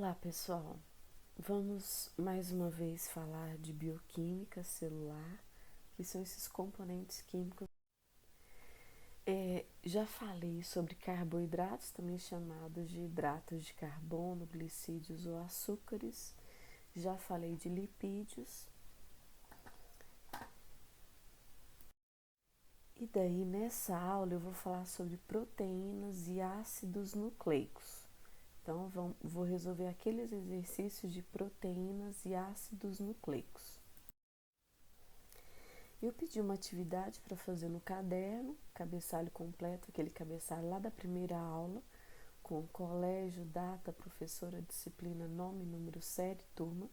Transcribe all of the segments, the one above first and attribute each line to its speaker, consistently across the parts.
Speaker 1: Olá, pessoal. Vamos mais uma vez falar de bioquímica celular, que são esses componentes químicos. Já falei sobre carboidratos, também chamados de hidratos de carbono, glicídios ou açúcares. Já falei de lipídios. E daí, nessa aula, eu vou falar sobre proteínas e ácidos nucleicos. Então, vou resolver aqueles exercícios de proteínas e ácidos nucleicos. Eu pedi uma atividade para fazer no caderno, cabeçalho completo, aquele cabeçalho lá da primeira aula, com colégio, data, professora, disciplina, nome, número, série, turma.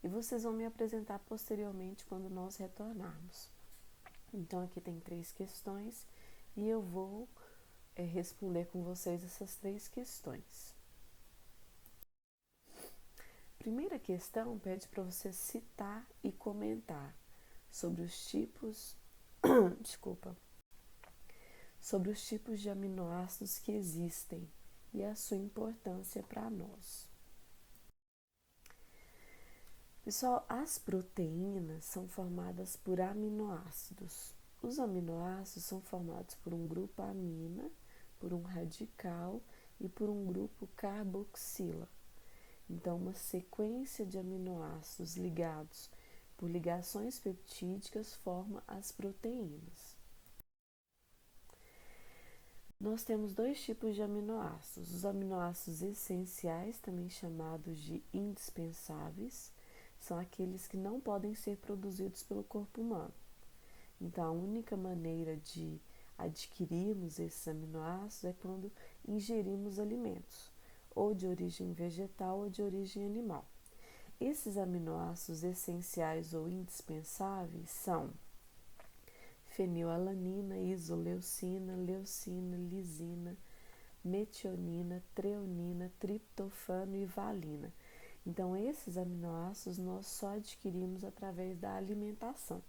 Speaker 1: E vocês vão me apresentar posteriormente quando nós retornarmos. Então, aqui tem 3 questões e eu vou responder com vocês essas 3 questões. Primeira questão pede para você citar e comentar sobre os tipos, sobre os tipos de aminoácidos que existem e a sua importância para nós. Pessoal, as proteínas são formadas por aminoácidos. Os aminoácidos são formados por um grupo amina, por um radical e por um grupo carboxila. Então, uma sequência de aminoácidos ligados por ligações peptídicas forma as proteínas. Nós temos 2 tipos de aminoácidos. Os aminoácidos essenciais, também chamados de indispensáveis, são aqueles que não podem ser produzidos pelo corpo humano. Então, a única maneira de adquirirmos esses aminoácidos é quando ingerimos alimentos, ou de origem vegetal ou de origem animal. Esses aminoácidos essenciais ou indispensáveis são fenilalanina, isoleucina, leucina, lisina, metionina, treonina, triptofano e valina. Então, esses aminoácidos nós só adquirimos através da alimentação,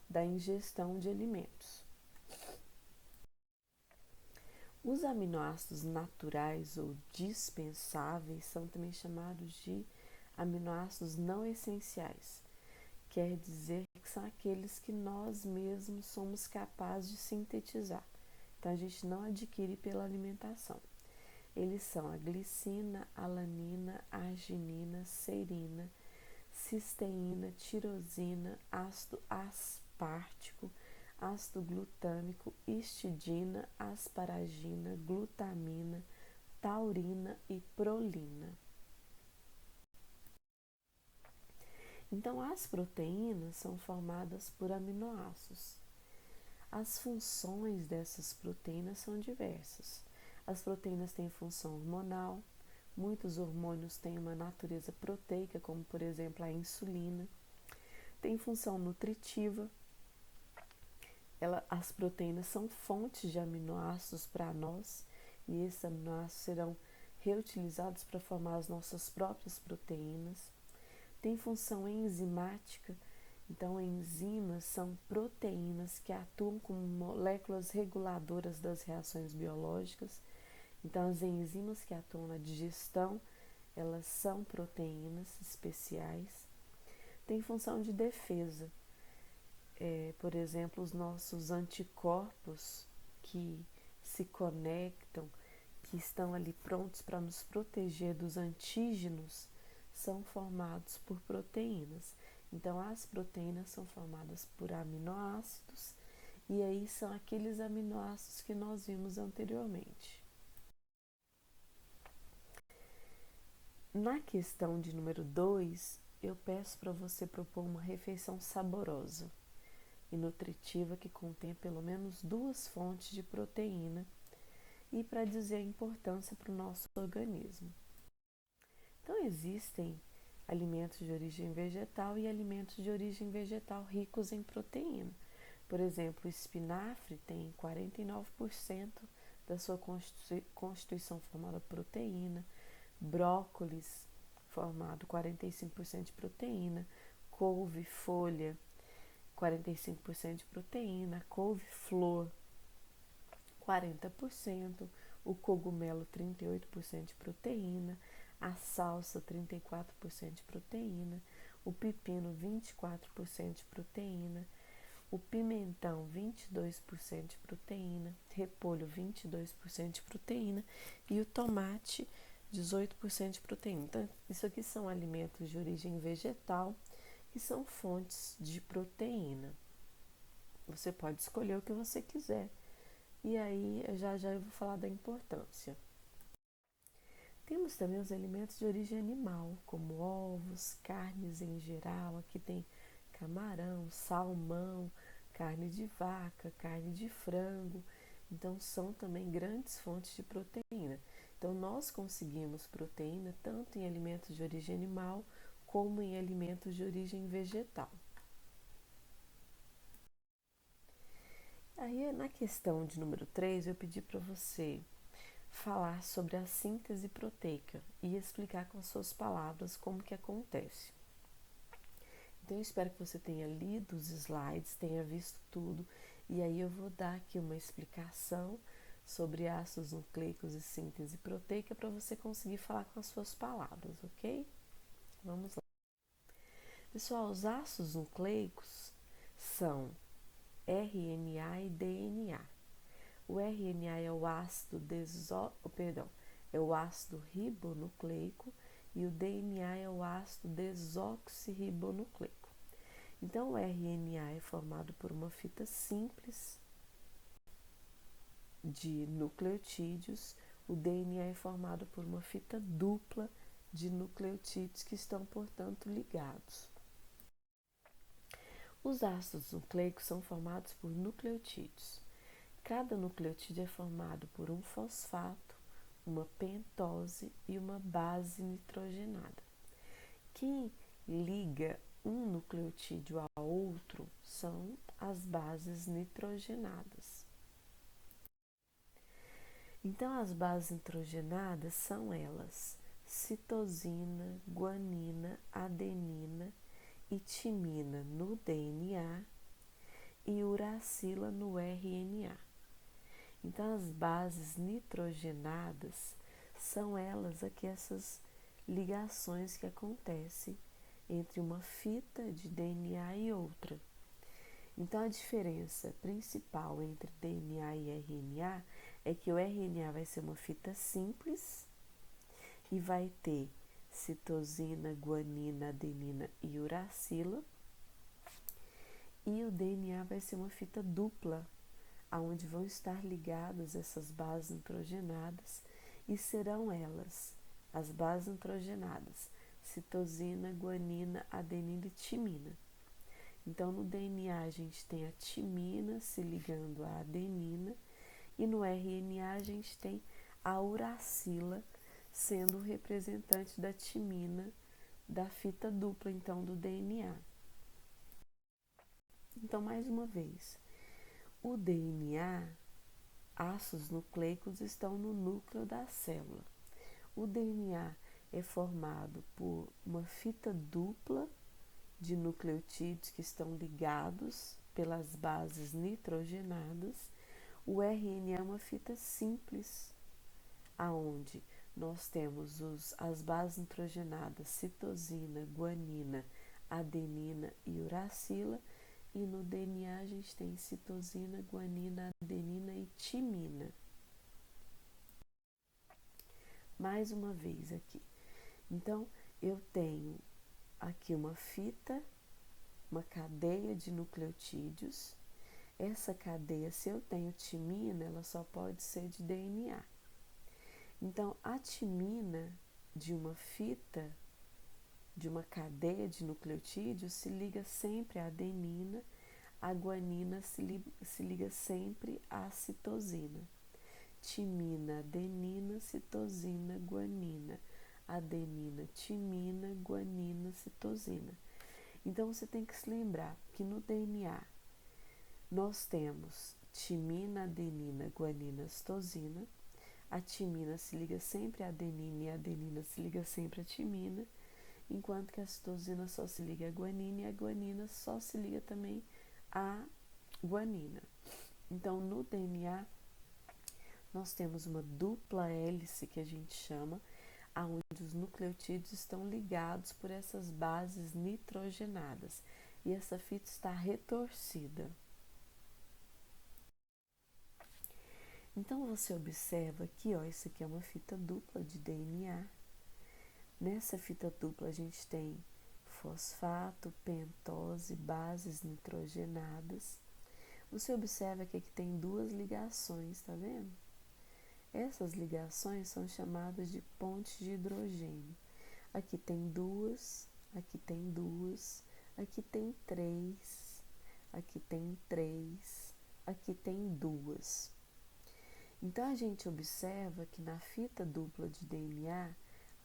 Speaker 1: da ingestão de alimentos. Os aminoácidos naturais ou dispensáveis são também chamados de aminoácidos não essenciais. Quer dizer que são aqueles que nós mesmos somos capazes de sintetizar. Então, a gente não adquire pela alimentação. Eles são a glicina, alanina, arginina, serina, cisteína, tirosina, ácido aspartico, ácido glutâmico, histidina, asparagina, glutamina, taurina e prolina. Então, as proteínas são formadas por aminoácidos. As funções dessas proteínas são diversas. As proteínas têm função hormonal, muitos hormônios têm uma natureza proteica, como por exemplo a insulina. Tem função nutritiva. As proteínas são fontes de aminoácidos para nós e esses aminoácidos serão reutilizados para formar as nossas próprias proteínas. Tem função enzimática. Então, enzimas são proteínas que atuam como moléculas reguladoras das reações biológicas. Então, as enzimas que atuam na digestão, elas são proteínas especiais. Tem função de defesa. Por exemplo, os nossos anticorpos que se conectam, que estão ali prontos para nos proteger dos antígenos, são formados por proteínas. Então, as proteínas são formadas por aminoácidos, e aí são aqueles aminoácidos que nós vimos anteriormente. Na questão de número 2, eu peço para você propor uma refeição saborosa e nutritiva que contém pelo menos 2 fontes de proteína e para dizer a importância para o nosso organismo. Então, existem alimentos de origem vegetal e alimentos de origem vegetal ricos em proteína. Por exemplo, o espinafre tem 49% da sua constituição formada por proteína, brócolis formado 45% de proteína, couve, folha, 45% de proteína, couve-flor, 40%, o cogumelo, 38% de proteína, a salsa 34% de proteína, o pepino 24% de proteína, o pimentão 22% de proteína, repolho 22% de proteína e o tomate 18% de proteína. Então, isso aqui são alimentos de origem vegetal que são fontes de proteína. Você pode escolher o que você quiser. E aí, já eu vou falar da importância. Temos também os alimentos de origem animal, como ovos, carnes em geral. Aqui tem camarão, salmão, carne de vaca, carne de frango. Então, são também grandes fontes de proteína. Então, nós conseguimos proteína tanto em alimentos de origem animal como em alimentos de origem vegetal. Aí, na questão de número 3, eu pedi para você falar sobre a síntese proteica e explicar com suas palavras como que acontece. Então, eu espero que você tenha lido os slides, tenha visto tudo, e aí eu vou dar aqui uma explicação sobre ácidos nucleicos e síntese proteica para você conseguir falar com as suas palavras, ok? Vamos lá. Pessoal, os ácidos nucleicos são RNA e DNA. O RNA é o ácido é o ácido ribonucleico e o DNA é o ácido desoxirribonucleico. Então, o RNA é formado por uma fita simples de nucleotídeos, o DNA é formado por uma fita dupla de nucleotídeos que estão, portanto, ligados. Os ácidos nucleicos são formados por nucleotídeos. Cada nucleotídeo é formado por um fosfato, uma pentose e uma base nitrogenada. Quem liga um nucleotídeo a outro são as bases nitrogenadas. Então, as bases nitrogenadas são elas: citosina, guanina, adenina e timina no DNA e uracila no RNA. Então, as bases nitrogenadas são elas aqui essas ligações que acontecem entre uma fita de DNA e outra. Então, a diferença principal entre DNA e RNA é que o RNA vai ser uma fita simples e vai ter citosina, guanina, adenina e uracila, e o DNA vai ser uma fita dupla, aonde vão estar ligadas essas bases nitrogenadas e serão elas, as bases nitrogenadas, citosina, guanina, adenina e timina. Então, no DNA a gente tem a timina se ligando à adenina e no RNA a gente tem a uracila sendo o representante da timina da fita dupla, então, do DNA. Então, mais uma vez, o DNA, ácidos nucleicos estão no núcleo da célula. O DNA é formado por uma fita dupla de nucleotídeos que estão ligados pelas bases nitrogenadas. O RNA é uma fita simples, aonde nós temos as bases nitrogenadas citosina, guanina, adenina e uracila, e no DNA a gente tem citosina, guanina, adenina e timina. Mais uma vez aqui. Então, eu tenho aqui uma fita, uma cadeia de nucleotídeos. Essa cadeia, se eu tenho timina, ela só pode ser de DNA. Então, a timina de uma fita, de uma cadeia de nucleotídeos, se liga sempre à adenina, a guanina se liga sempre à citosina. Timina, adenina, citosina, guanina, adenina, timina, guanina, citosina. Então, você tem que se lembrar que no DNA nós temos timina, adenina, guanina, citosina. A timina se liga sempre à adenina e a adenina se liga sempre à timina, enquanto que a citosina só se liga à guanina e a guanina só se liga também à guanina. Então, no DNA, nós temos uma dupla hélice que a gente chama, onde os nucleotídeos estão ligados por essas bases nitrogenadas. E essa fita está retorcida. Então, você observa aqui, ó, isso aqui é uma fita dupla de DNA. Nessa fita dupla, a gente tem fosfato, pentose, bases nitrogenadas. Você observa que aqui tem duas ligações, tá vendo? Essas ligações são chamadas de pontes de hidrogênio. Aqui tem duas, aqui tem duas, aqui tem três, aqui tem três, aqui tem duas. Então, a gente observa que na fita dupla de DNA,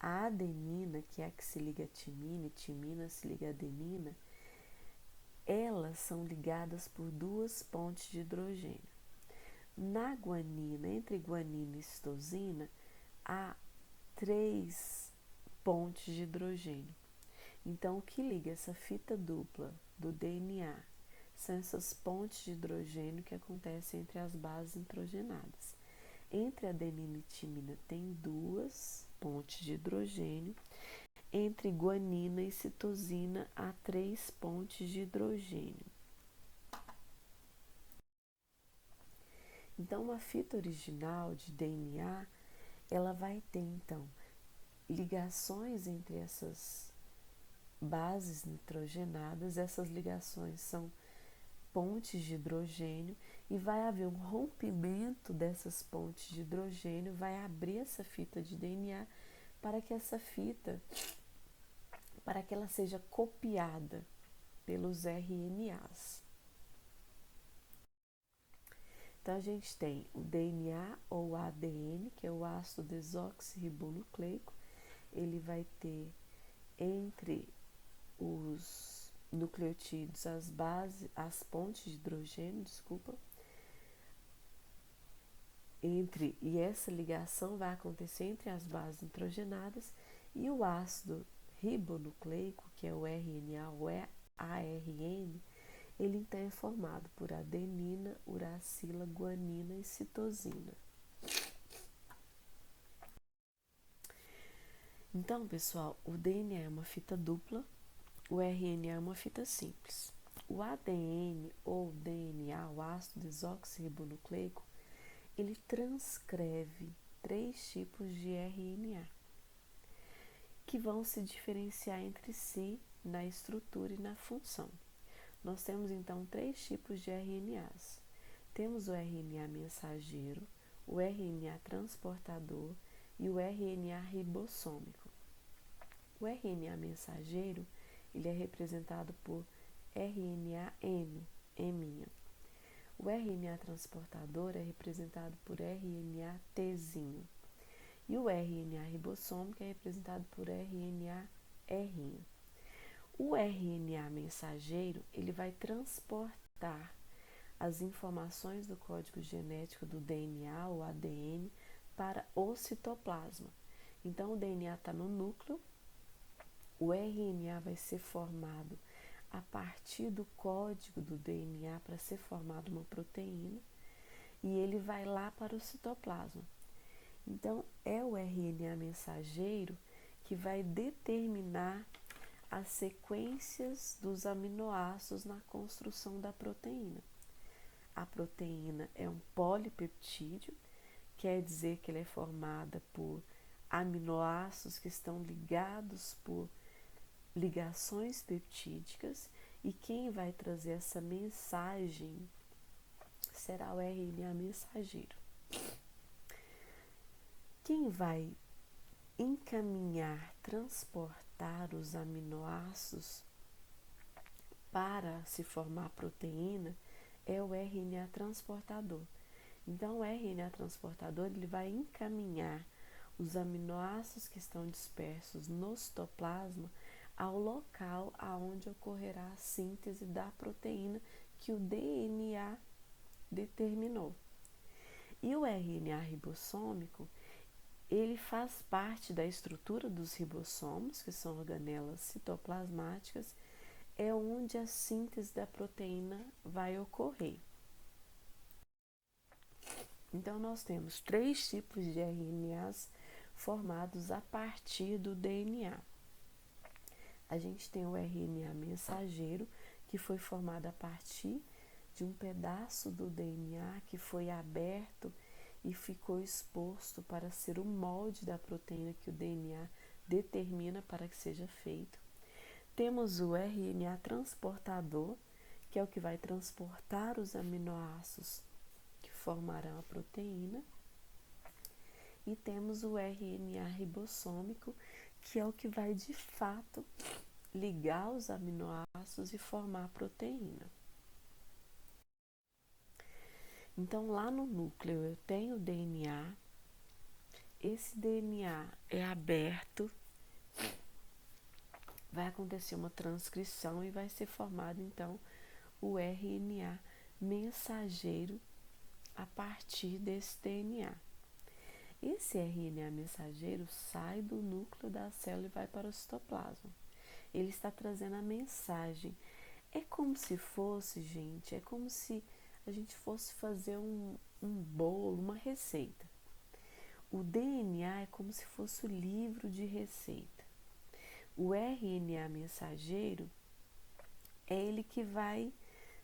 Speaker 1: a adenina, que é a que se liga a timina, e timina se liga a adenina, elas são ligadas por duas pontes de hidrogênio. Na guanina, entre guanina e citosina, há 3 pontes de hidrogênio. Então, o que liga essa fita dupla do DNA são essas pontes de hidrogênio que acontecem entre as bases nitrogenadas. Entre adenina e timina tem 2 pontes de hidrogênio. Entre guanina e citosina há 3 pontes de hidrogênio. Então, uma fita original de DNA, ela vai ter, então, ligações entre essas bases nitrogenadas. Essas ligações são pontes de hidrogênio e vai haver um rompimento dessas pontes de hidrogênio, vai abrir essa fita de DNA para que essa fita, para que ela seja copiada pelos RNAs. Então, a gente tem o DNA ou ADN, que é o ácido desoxirribonucleico. Ele vai ter entre os nucleotídeos as pontes de hidrogênio, e essa ligação vai acontecer entre as bases nitrogenadas, e o ácido ribonucleico, que é o RNA ou ARN, ele então é formado por adenina, uracila, guanina e citosina. Então, pessoal, o DNA é uma fita dupla, o RNA é uma fita simples. O ADN ou DNA, o ácido desoxirribonucleico, ele transcreve 3 tipos de RNA, que vão se diferenciar entre si na estrutura e na função. Nós temos então 3 tipos de RNAs. Temos o RNA mensageiro, o RNA transportador e o RNA ribossômico. O RNA mensageiro, ele é representado por RNA-M, M. O RNA transportador é representado por RNA-T. E o RNA ribossômico é representado por RNA-R. O RNA mensageiro, ele vai transportar as informações do código genético do DNA ou ADN para o citoplasma. Então, o DNA está no núcleo, o RNA vai ser formado a partir do código do DNA para ser formada uma proteína, e ele vai lá para o citoplasma. Então, é o RNA mensageiro que vai determinar as sequências dos aminoácidos na construção da proteína. A proteína é um polipeptídeo, quer dizer que ela é formada por aminoácidos que estão ligados por ligações peptídicas, e quem vai trazer essa mensagem será o RNA mensageiro. Quem vai encaminhar, transportar os aminoácidos para se formar a proteína é o RNA transportador. Então, o RNA transportador, ele vai encaminhar os aminoácidos que estão dispersos no citoplasma ao local aonde ocorrerá a síntese da proteína que o DNA determinou. E o RNA ribossômico, ele faz parte da estrutura dos ribossomos, que são organelas citoplasmáticas, é onde a síntese da proteína vai ocorrer. Então, nós temos 3 tipos de RNAs formados a partir do DNA. A gente tem o RNA mensageiro, que foi formado a partir de um pedaço do DNA que foi aberto e ficou exposto para ser o molde da proteína que o DNA determina para que seja feito. Temos o RNA transportador, que é o que vai transportar os aminoácidos que formarão a proteína. E temos o RNA ribossômico, que é o que vai de fato ligar os aminoácidos e formar a proteína. Então, lá no núcleo eu tenho o DNA, esse DNA é aberto, vai acontecer uma transcrição e vai ser formado então o RNA mensageiro a partir desse DNA. Esse RNA mensageiro sai do núcleo da célula e vai para o citoplasma. Ele está trazendo a mensagem. É como se fosse, gente, é como se a gente fosse fazer um bolo, uma receita. O DNA é como se fosse o livro de receita. O RNA mensageiro é ele que vai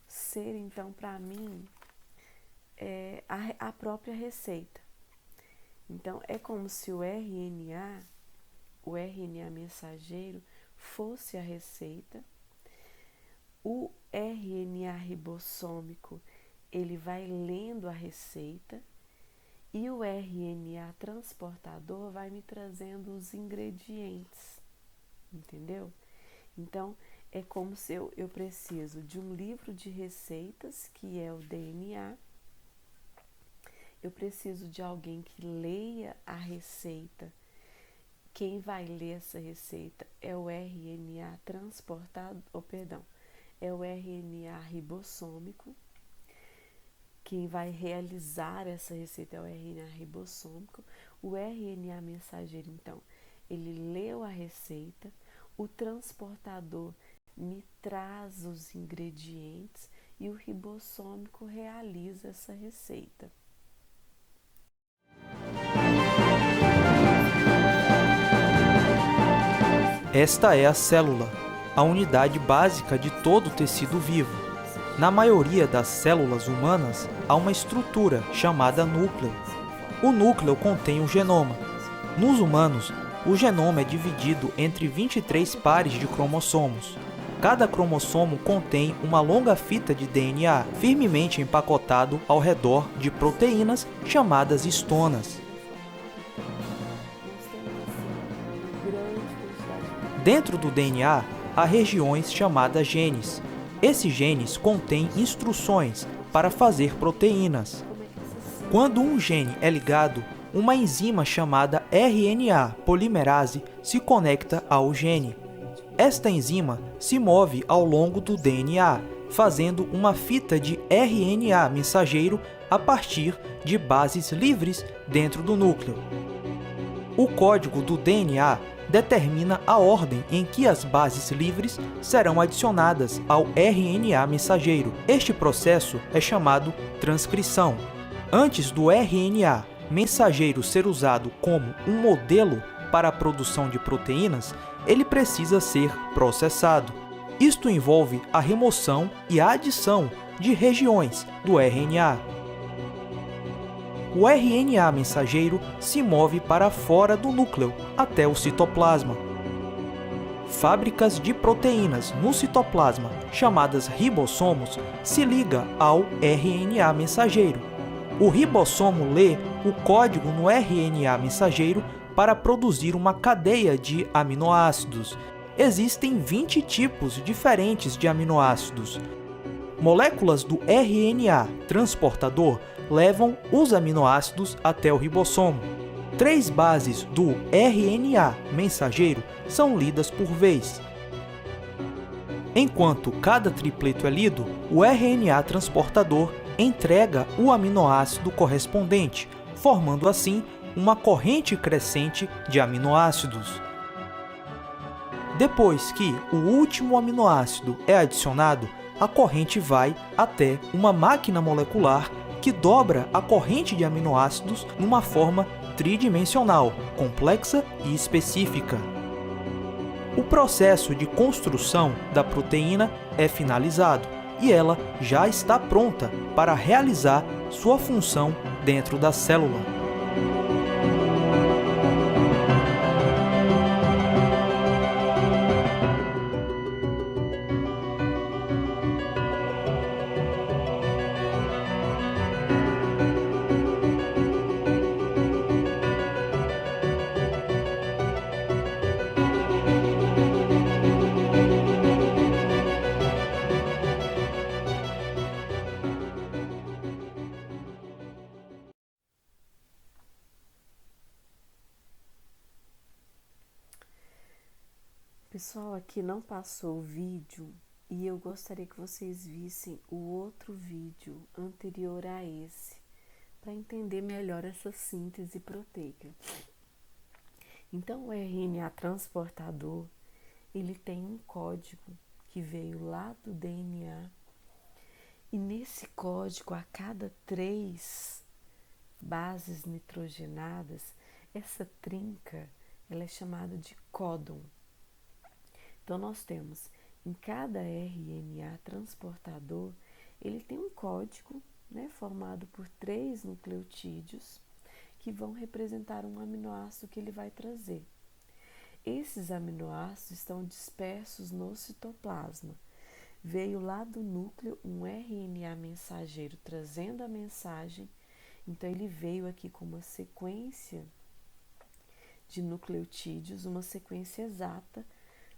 Speaker 1: ser, então, para mim, a própria receita. Então, é como se o RNA mensageiro, fosse a receita. O RNA ribossômico, ele vai lendo a receita. E o RNA transportador vai me trazendo os ingredientes, entendeu? Então, é como se eu preciso de um livro de receitas, que é o DNA. Eu preciso de alguém que leia a receita. Quem vai ler essa receita é o RNA transportado, é o RNA ribossômico. Quem vai realizar essa receita é o RNA ribossômico. O RNA mensageiro, então, ele leu a receita, o transportador me traz os ingredientes e o ribossômico realiza essa receita.
Speaker 2: Esta é a célula, a unidade básica de todo tecido vivo. Na maioria das células humanas, há uma estrutura chamada núcleo. O núcleo contém o genoma. Nos humanos, o genoma é dividido entre 23 pares de cromossomos. Cada cromossomo contém uma longa fita de DNA, firmemente empacotado ao redor de proteínas chamadas histonas. Dentro do DNA, há regiões chamadas genes. Esses genes contêm instruções para fazer proteínas. Quando um gene é ligado, uma enzima chamada RNA polimerase se conecta ao gene. Esta enzima se move ao longo do DNA, fazendo uma fita de RNA mensageiro a partir de bases livres dentro do núcleo. O código do DNA determina a ordem em que as bases livres serão adicionadas ao RNA mensageiro. Este processo é chamado transcrição. Antes do RNA mensageiro ser usado como um modelo para a produção de proteínas, ele precisa ser processado. Isto envolve a remoção e a adição de regiões do RNA. O RNA mensageiro se move para fora do núcleo, até o citoplasma. Fábricas de proteínas no citoplasma, chamadas ribossomos, se ligam ao RNA mensageiro. O ribossomo lê o código no RNA mensageiro para produzir uma cadeia de aminoácidos. Existem 20 tipos diferentes de aminoácidos. Moléculas do RNA transportador levam os aminoácidos até o ribossomo. 3 bases do RNA mensageiro são lidas por vez. Enquanto cada tripleto é lido, o RNA transportador entrega o aminoácido correspondente, formando assim uma corrente crescente de aminoácidos. Depois que o último aminoácido é adicionado, a corrente vai até uma máquina molecular que dobra a corrente de aminoácidos numa forma tridimensional, complexa e específica. O processo de construção da proteína é finalizado e ela já está pronta para realizar sua função dentro da célula.
Speaker 1: Pessoal, aqui não passou o vídeo e eu gostaria que vocês vissem o outro vídeo anterior a esse, para entender melhor essa síntese proteica. Então, o RNA transportador, ele tem um código que veio lá do DNA, e nesse código, a cada 3 bases nitrogenadas, essa trinca, ela é chamada de códon. Então, nós temos em cada RNA transportador, ele tem um código, né, formado por 3 nucleotídeos que vão representar um aminoácido que ele vai trazer. Esses aminoácidos estão dispersos no citoplasma. Veio lá do núcleo um RNA mensageiro trazendo a mensagem, então ele veio aqui com uma sequência de nucleotídeos, uma sequência exata.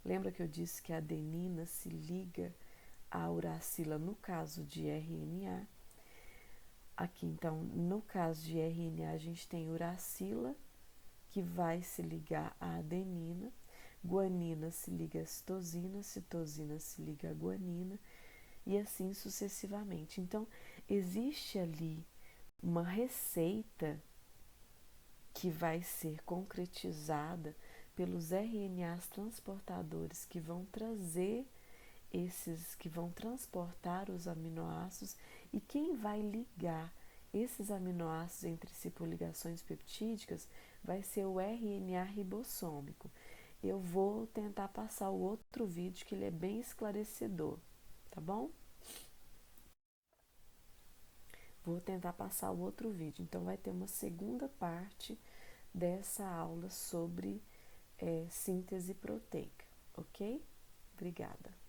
Speaker 1: Lembra que eu disse que a adenina se liga à uracila no caso de RNA? Aqui, então, no caso de RNA, a gente tem uracila, que vai se ligar à adenina, guanina se liga à citosina, citosina se liga à guanina, e assim sucessivamente. Então, existe ali uma receita que vai ser concretizada pelos RNAs transportadores que vão trazer que vão transportar os aminoácidos, e quem vai ligar esses aminoácidos entre si por ligações peptídicas vai ser o RNA ribossômico. Eu vou tentar passar o outro vídeo que ele é bem esclarecedor, tá bom? Vou tentar passar o outro vídeo, então vai ter uma segunda parte dessa aula sobre síntese proteica, ok? Obrigada.